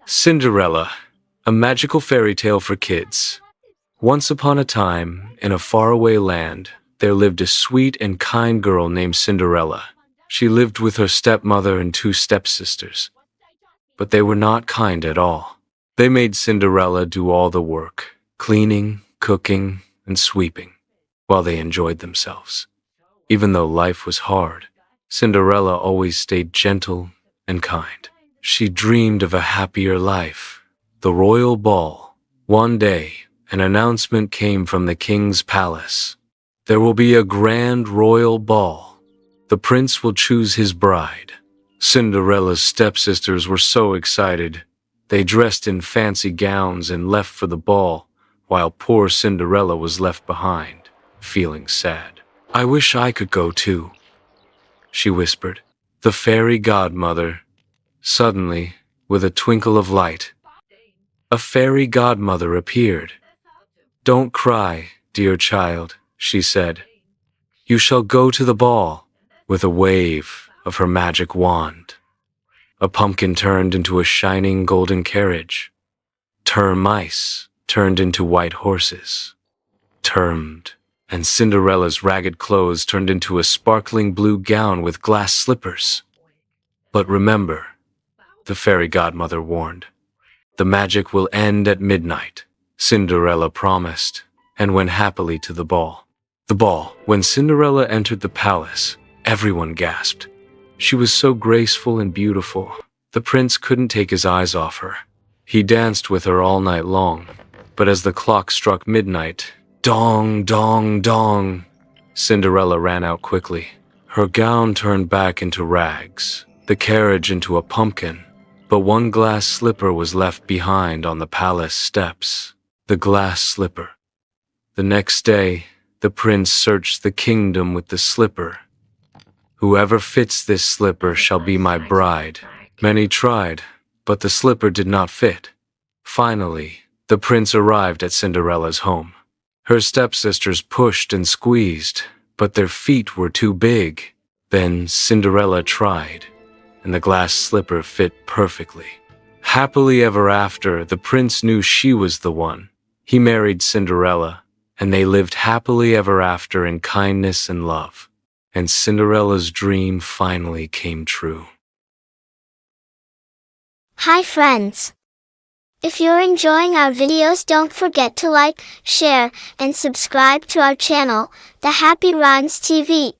Cinderella, a magical fairy tale for kids. Once upon a time, in a faraway land, there lived a sweet and kind girl named Cinderella. She lived with her stepmother and two stepsisters. But they were not kind at all. They made Cinderella do all the work, cleaning, cooking, and sweeping, while they enjoyed themselves. Even though life was hard, Cinderella always stayed gentle and kind. She dreamed of a happier life. The royal ball. One day, an announcement came from the king's palace. There will be a grand royal ball. The prince will choose his bride. Cinderella's stepsisters were so excited. They dressed in fancy gowns and left for the ball, while poor Cinderella was left behind, feeling sad. "I wish I could go too," she whispered. The fairy godmother. Suddenly, with a twinkle of light, a fairy godmother appeared. "Don't cry, dear child," she said. "You shall go to the ball." With a wave of her magic wand, a pumpkin turned into a shining golden carriage. Termice turned into white horses. And Cinderella's ragged clothes turned into a sparkling blue gown with glass slippers. "But remember," the fairy godmother warned, "the magic will end at midnight." Cinderella promised, and went happily to the ball. When Cinderella entered the palace, everyone gasped. She was so graceful and beautiful. The prince couldn't take his eyes off her. He danced with her all night long, but as the clock struck midnight, dong, dong, dong, Cinderella ran out quickly. Her gown turned back into rags, the carriage into a pumpkin, but one glass slipper was left behind on the palace steps. The glass slipper. The next day, the prince searched the kingdom with the slipper. "Whoever fits this slipper shall be my bride." Many tried, but the slipper did not fit. Finally, the prince arrived at Cinderella's home. Her stepsisters pushed and squeezed, but their feet were too big. Then Cinderella tried, and the glass slipper fit perfectly. Happily ever after, the prince knew she was the one. He married Cinderella, and they lived happily ever after in kindness and love. And Cinderella's dream finally came true. Hi friends! If you're enjoying our videos, don't forget to like, share, and subscribe to our channel, The Happy Rhymes TV.